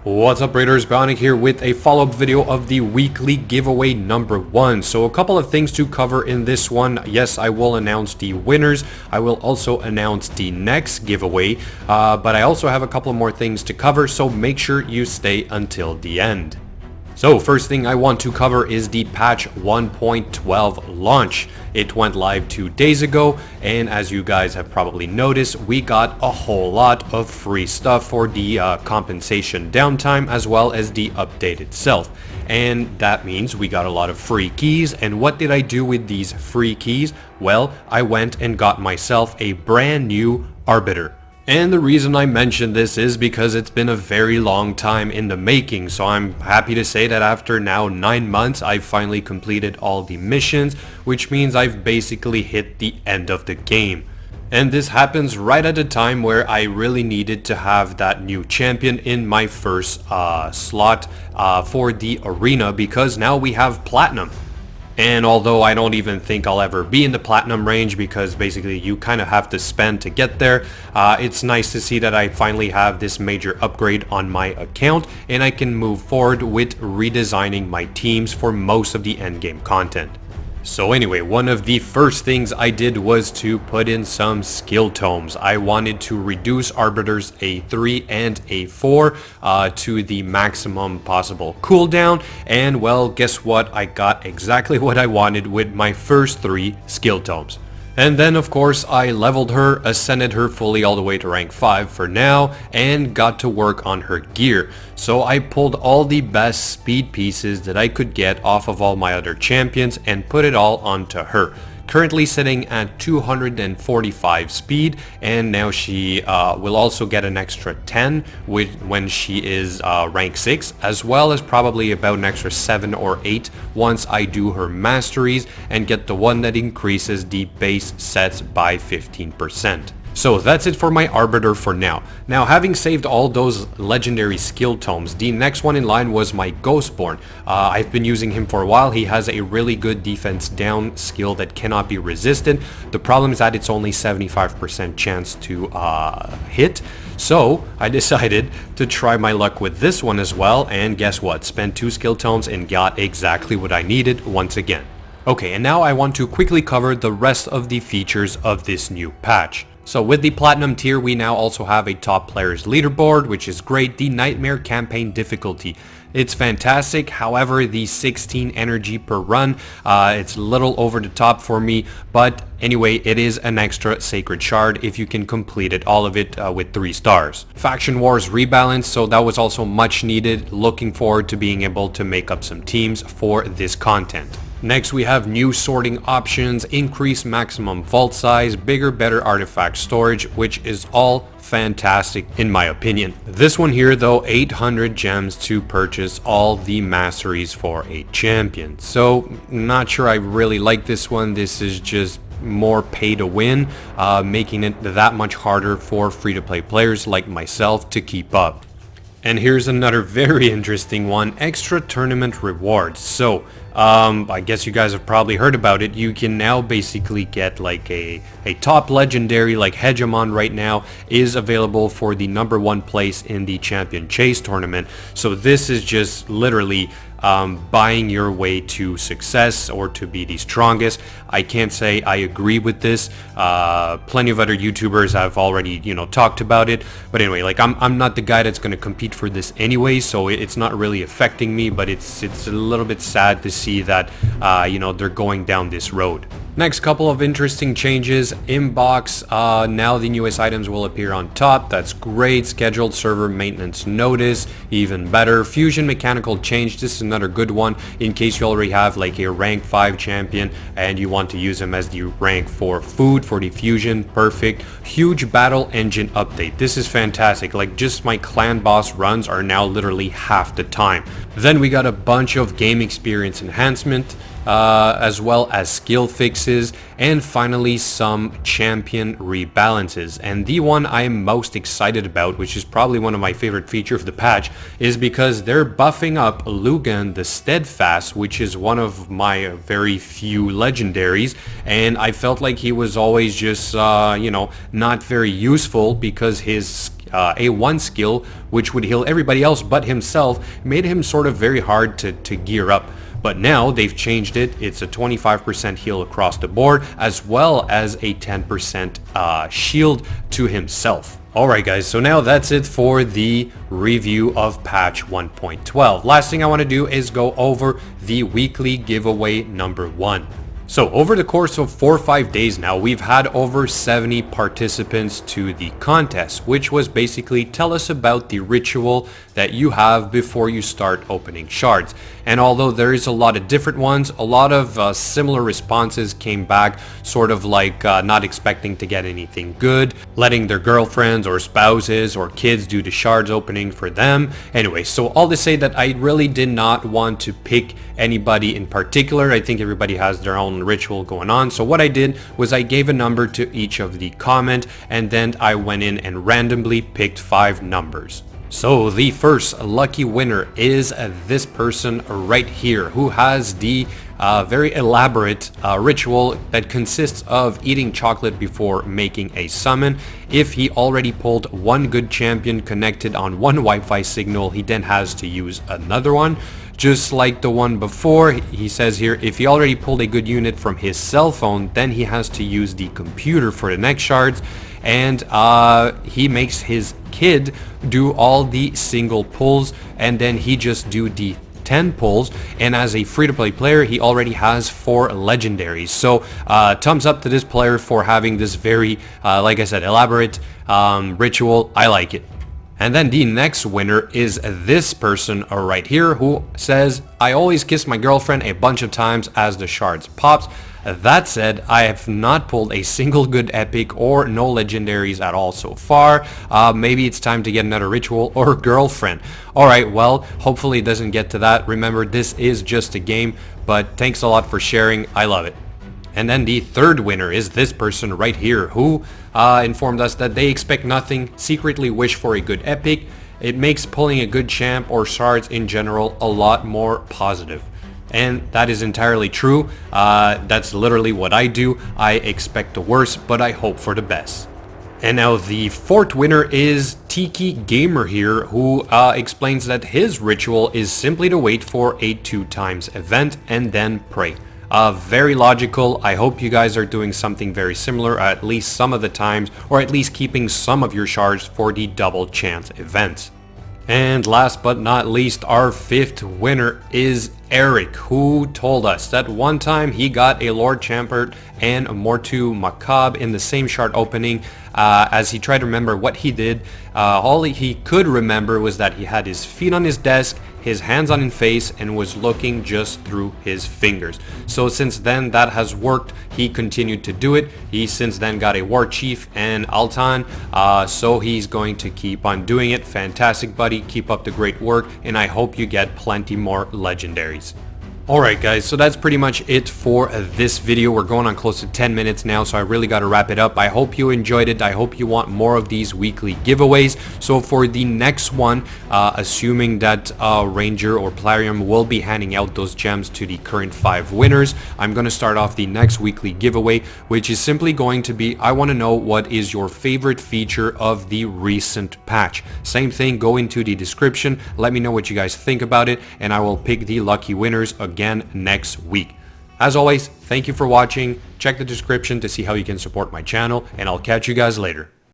What's up, Raiders? Bionic here with a follow-up video of the weekly giveaway number 1. So a couple of things to cover in this one. Yes, I will announce the winners. I will also announce the next giveaway, but I also have a couple more things to cover, so make sure you stay until the end. So first thing I want to cover is the patch 1.12 launch. It went live 2 days ago, and as you guys have probably noticed, we got a whole lot of free stuff for the compensation downtime as well as the update itself. And that means we got a lot of free keys. And what did I do with these free keys? Well, I went and got myself a brand new Arbiter. And the reason I mention this is because it's been a very long time in the making, so I'm happy to say that after now 9 months, I've finally completed all the missions, which means I've basically hit the end of the game. And this happens right at a time where I really needed to have that new champion in my first slot for the arena, because now we have Platinum. And although I don't even think I'll ever be in the platinum range, because basically you kind of have to spend to get there, it's nice to see that I finally have this major upgrade on my account and I can move forward with redesigning my teams for most of the endgame content. So anyway, one of the first things I did was to put in some skill tomes. I wanted to reduce Arbiter's A3 and A4 to the maximum possible cooldown, and well, guess what? I got exactly what I wanted with my first 3 skill tomes. And then of course I leveled her, ascended her fully all the way to rank 5 for now, and got to work on her gear. So I pulled all the best speed pieces that I could get off of all my other champions and put it all onto her. Currently sitting at 245 speed, and now she will also get an extra 10 when she is rank 6, as well as probably about an extra 7 or 8 once I do her masteries and get the one that increases the base sets by 15%. So that's it for my Arbiter for now. Now, having saved all those legendary skill tomes, the next one in line was my Ghostborn. I've been using him for a while. He has a really good defense down skill that cannot be resisted. The problem is that it's only 75% chance to hit. So I decided to try my luck with this one as well, and guess what? Spent 2 skill tomes and got exactly what I needed once again. Okay, and now I want to quickly cover the rest of the features of this new patch. So with the Platinum tier, we now also have a top players leaderboard, which is great. The Nightmare campaign difficulty, it's fantastic. However, the 16 energy per run, it's a little over the top for me. But anyway, it is an extra Sacred Shard if you can complete it, all of it with 3 stars. Faction Wars rebalance, so that was also much needed. Looking forward to being able to make up some teams for this content. Next, we have new sorting options, increased maximum vault size, bigger, better artifact storage, which is all fantastic in my opinion. This one here though, 800 gems to purchase all the masteries for a champion. So, not sure I really like this one. This is just more pay to win, making it that much harder for free-to-play players like myself to keep up. And here's another very interesting one, extra tournament rewards. So, I guess you guys have probably heard about it. You can now basically get like a top legendary, like Hegemon right now is available for the #1 place in the Champion Chase tournament. So this is just literally buying your way to success or to be the strongest. I can't say I agree with this. Plenty of other YouTubers have already, talked about it. But anyway, like I'm not the guy that's going to compete for this anyway, so it's not really affecting me. But it's a little bit sad to see that they're going down this road. Next couple of interesting changes. Inbox, now the newest items will appear on top. That's great. Scheduled server maintenance notice, even better. Fusion mechanical change, this is another good one in case you already have like a rank 5 champion and you want to use him as the rank 4 food for the fusion. Perfect. Huge battle engine update. This is fantastic. Like, just my clan boss runs are now literally half the time. Then we got a bunch of game experience enhancement, as well as skill fixes, and finally some champion rebalances. And the one I'm most excited about, which is probably one of my favorite features of the patch, is because they're buffing up Lugan the Steadfast, which is one of my very few legendaries, and I felt like he was always just not very useful because his A1 skill, which would heal everybody else but himself, made him sort of very hard to gear up. But now they've changed it. It's a 25% heal across the board, as well as a 10% shield to himself. Alright guys, so now that's it for the review of patch 1.12. Last thing I want to do is go over the weekly giveaway number 1. So over the course of 4 or 5 days now, we've had over 70 participants to the contest, which was basically tell us about the ritual that you have before you start opening shards. And although there is a lot of different ones, a lot of similar responses came back, sort of like not expecting to get anything good, letting their girlfriends or spouses or kids do the shards opening for them. Anyway, so all to say that I really did not want to pick anybody in particular. I think everybody has their own ritual going on. So what I did was I gave a number to each of the comment, and then I went in and randomly picked 5 numbers. So the first lucky winner is this person right here, who has the very elaborate ritual that consists of eating chocolate before making a summon. If he already pulled one good champion connected on one Wi-Fi signal, he then has to use another one. Just like the one before, he says here, if he already pulled a good unit from his cell phone, then he has to use the computer for the next shards. And he makes his kid do all the single pulls, and then he just do the 10 pulls. And as a free-to-play player, he already has 4 legendaries. So thumbs up to this player for having this very, like I said, elaborate ritual. I like it. And then the next winner is this person right here, who says, I always kiss my girlfriend a bunch of times as the shards pops. That said, I have not pulled a single good epic or no legendaries at all so far. Maybe it's time to get another ritual or girlfriend. Alright, well, hopefully it doesn't get to that. Remember, this is just a game, but thanks a lot for sharing. I love it. And then the third winner is this person right here, who informed us that they expect nothing, secretly wish for a good epic. It makes pulling a good champ or shards in general a lot more positive. And that is entirely true. That's literally what I do. I expect the worst, but I hope for the best. And now the fourth winner is Tiki Gamer here, who explains that his ritual is simply to wait for a 2x event and then pray. Very logical. I hope you guys are doing something very similar at least some of the times, or at least keeping some of your shards for the double chance events. And last but not least, our fifth winner is Eric, who told us that one time he got a Lord Champert and a Mortu Macabre in the same shard opening. As he tried to remember what he did, all he could remember was that he had his feet on his desk, his hands on his face, and was looking just through his fingers. So since then that has worked. He continued to do it. He since then got a War Chief and Altan, so he's going to keep on doing it. Fantastic, buddy. Keep up the great work, and I hope you get plenty more legendaries. Alright guys, so that's pretty much it for this video. We're going on close to 10 minutes now, so I really got to wrap it up. I hope you enjoyed it. I hope you want more of these weekly giveaways. So for the next one, assuming that Ranger or Plarium will be handing out those gems to the current 5 winners, I'm going to start off the next weekly giveaway, which is simply going to be, I want to know what is your favorite feature of the recent patch. Same thing, go into the description, let me know what you guys think about it, and I will pick the lucky winners again next week. As always, thank you for watching. Check the description to see how you can support my channel, and I'll catch you guys later.